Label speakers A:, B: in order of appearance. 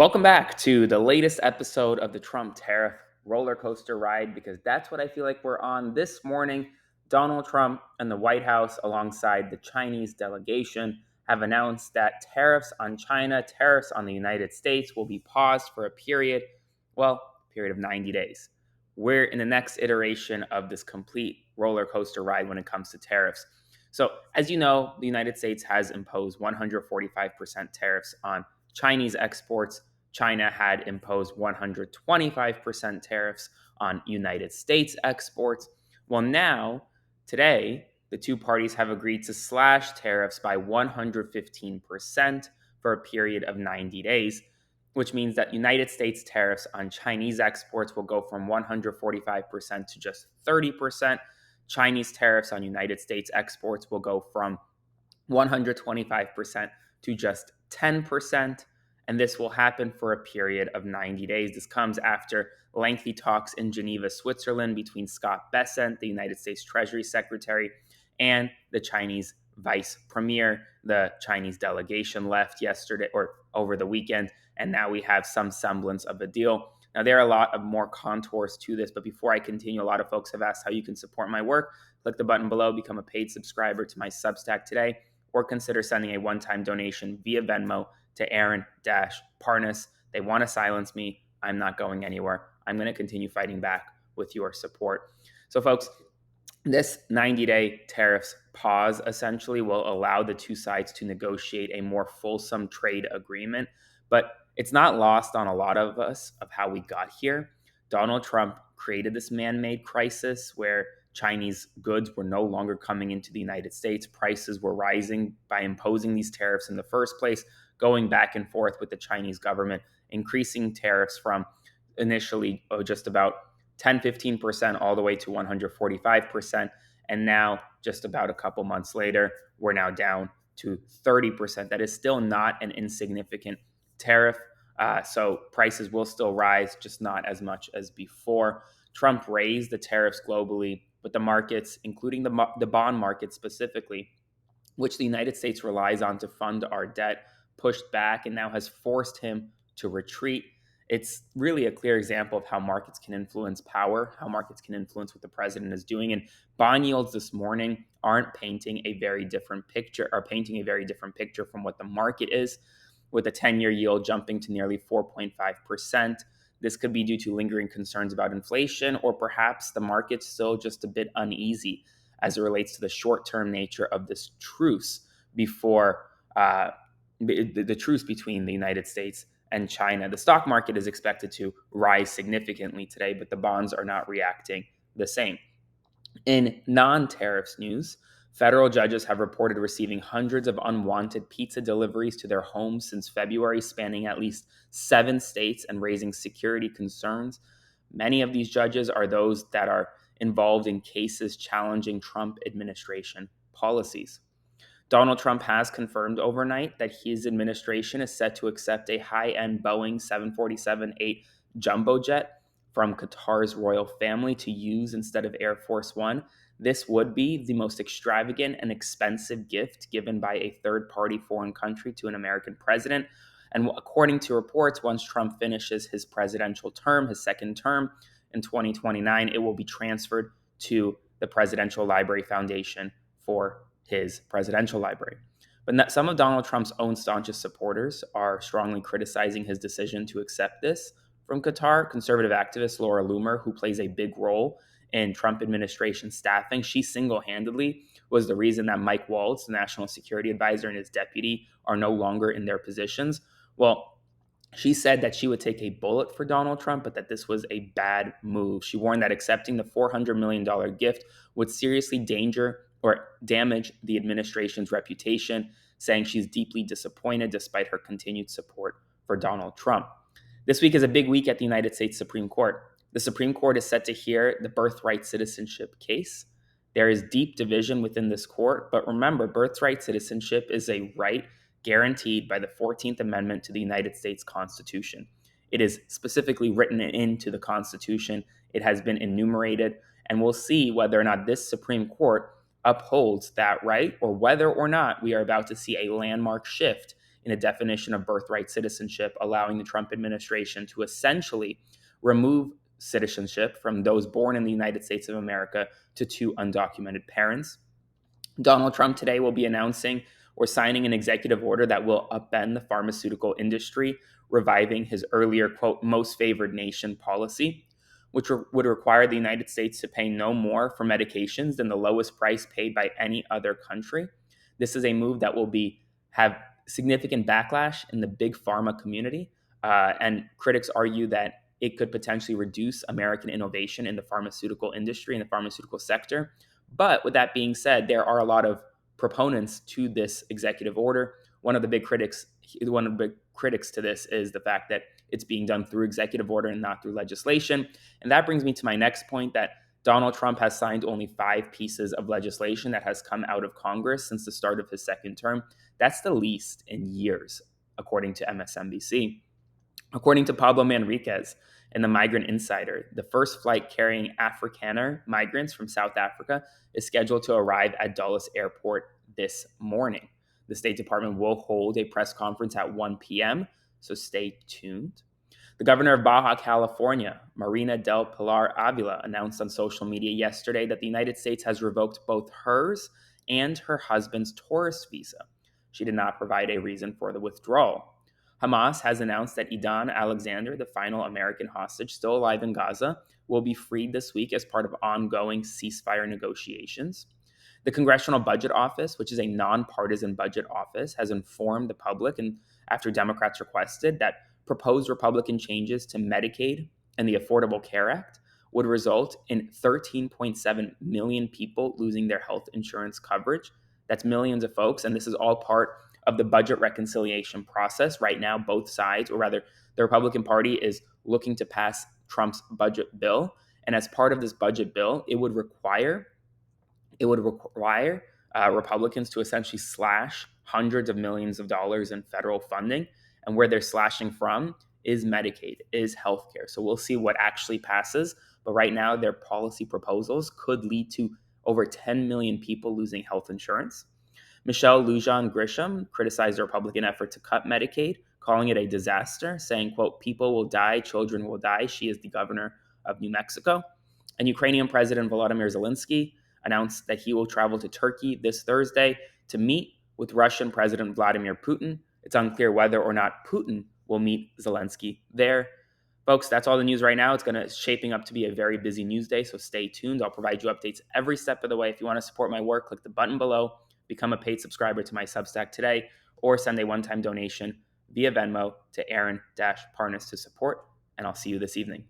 A: Welcome back to the latest episode of the Trump tariff roller coaster ride, because that's what I feel like we're on this morning. Donald Trump and the White House, alongside the Chinese delegation, have announced that tariffs on China, tariffs on the United States will be paused for a period of 90 days. We're in the next iteration of this complete roller coaster ride when it comes to tariffs. So, as you know, the United States has imposed 145% tariffs on Chinese exports. China had imposed 125% tariffs on United States exports. Well, now, today, the two parties have agreed to slash tariffs by 115% for a period of 90 days, which means that United States tariffs on Chinese exports will go from 145% to just 30%. Chinese tariffs on United States exports will go from 125% to just 10%. And this will happen for a period of 90 days. This comes after lengthy talks in Geneva, Switzerland, between Scott Bessent, the United States Treasury Secretary, and the Chinese Vice Premier. The Chinese delegation left yesterday or over the weekend, and now we have some semblance of a deal. Now, there are a lot of more contours to this, but before I continue, a lot of folks have asked how you can support my work. Click the button below, become a paid subscriber to my Substack today, or consider sending a one-time donation via Venmo to Aaron-Parnas. They want to silence me. I'm not going anywhere. I'm going to continue fighting back with your support. So, folks, this 90-day tariffs pause essentially will allow the two sides to negotiate a more fulsome trade agreement. But it's not lost on a lot of us of how we got here. Donald Trump created this man-made crisis where Chinese goods were no longer coming into the United States. Prices were rising by imposing these tariffs in the first place, going back and forth with the Chinese government, increasing tariffs from initially just about 10-15% all the way to 145%. And now, just about a couple months later, we're now down to 30%. That is still not an insignificant tariff. So prices will still rise, just not as much as before. Trump raised the tariffs globally, but the markets, including the bond market specifically, which the United States relies on to fund our debt, pushed back and now has forced him to retreat. It's really a clear example of how markets can influence power, how markets can influence what the president is doing. And bond yields this morning aren't painting a very different picture, are painting a very different picture from what the market is, with a 10-year yield jumping to nearly 4.5%. This could be due to lingering concerns about inflation, or perhaps the market's still just a bit uneasy as it relates to the short-term nature of this truce before the truce between the United States and China. The stock market is expected to rise significantly today, but the bonds are not reacting the same. In non-tariffs news, federal judges have reported receiving hundreds of unwanted pizza deliveries to their homes since February, spanning at least 7 states and raising security concerns. Many of these judges are those that are involved in cases challenging Trump administration policies. Donald Trump has confirmed overnight that his administration is set to accept a high-end Boeing 747-8 jumbo jet from Qatar's royal family to use instead of Air Force One. This would be the most extravagant and expensive gift given by a third-party foreign country to an American president. And according to reports, once Trump finishes his presidential term, his second term in 2029, it will be transferred to the Presidential Library Foundation for his presidential library. But some of Donald Trump's own staunchest supporters are strongly criticizing his decision to accept this from Qatar. Conservative activist Laura Loomer, who plays a big role in Trump administration staffing, she single-handedly was the reason that Mike Waltz, the national security advisor, and his deputy are no longer in their positions. Well, she said that she would take a bullet for Donald Trump, but that this was a bad move. She warned that accepting the $400 million gift would seriously damage the administration's reputation, saying she's deeply disappointed despite her continued support for Donald Trump. This week is a big week at the United States Supreme Court. The Supreme Court is set to hear the birthright citizenship case. There is deep division within this court, but remember, birthright citizenship is a right guaranteed by the 14th Amendment to the United States Constitution. It is specifically written into the Constitution. It has been enumerated, and we'll see whether or not this Supreme Court upholds that right, or whether or not we are about to see a landmark shift in a definition of birthright citizenship, allowing the Trump administration to essentially remove citizenship from those born in the United States of America to two undocumented parents. Donald Trump today will be announcing or signing an executive order that will upend the pharmaceutical industry, reviving his earlier, quote, most favored nation policy, which would require the United States to pay no more for medications than the lowest price paid by any other country. This is a move that will have significant backlash in the big pharma community, and critics argue that it could potentially reduce American innovation in the pharmaceutical industry and the pharmaceutical sector. But with that being said, there are a lot of proponents to this executive order. One of the big critics to this is the fact that it's being done through executive order and not through legislation. And that brings me to my next point, that Donald Trump has signed only 5 pieces of legislation that has come out of Congress since the start of his second term. That's the least in years, according to MSNBC. According to Pablo Manriquez in the Migrant Insider, the first flight carrying Afrikaner migrants from South Africa is scheduled to arrive at Dulles Airport this morning. The State Department will hold a press conference at 1 p.m., so stay tuned. The governor of Baja California, Marina del Pilar Avila, announced on social media yesterday that the United States has revoked both hers and her husband's tourist visa. She did not provide a reason for the withdrawal. Hamas has announced that Idan Alexander, the final American hostage still alive in Gaza, will be freed this week as part of ongoing ceasefire negotiations. The Congressional Budget Office, which is a nonpartisan budget office, has informed the public, and after Democrats requested, that proposed Republican changes to Medicaid and the Affordable Care Act would result in 13.7 million people losing their health insurance coverage. That's millions of folks, and this is all part of the budget reconciliation process. Right now, both sides, or rather, the Republican Party is looking to pass Trump's budget bill. And as part of this budget bill, it would require Republicans to essentially slash hundreds of millions of dollars in federal funding. And where they're slashing from is Medicaid, is healthcare. So we'll see what actually passes. But right now, their policy proposals could lead to over 10 million people losing health insurance. Michelle Lujan Grisham criticized the Republican effort to cut Medicaid, calling it a disaster, saying, quote, people will die, children will die. She is the governor of New Mexico. And Ukrainian President Volodymyr Zelensky announced that he will travel to Turkey this Thursday to meet with Russian President Vladimir Putin. It's unclear whether or not Putin will meet Zelensky there. Folks, that's all the news right now. It's shaping up to be a very busy news day, so stay tuned. I'll provide you updates every step of the way. If you want to support my work, click the button below, become a paid subscriber to my Substack today, or send a one-time donation via Venmo to Aaron-Parnas to support, and I'll see you this evening.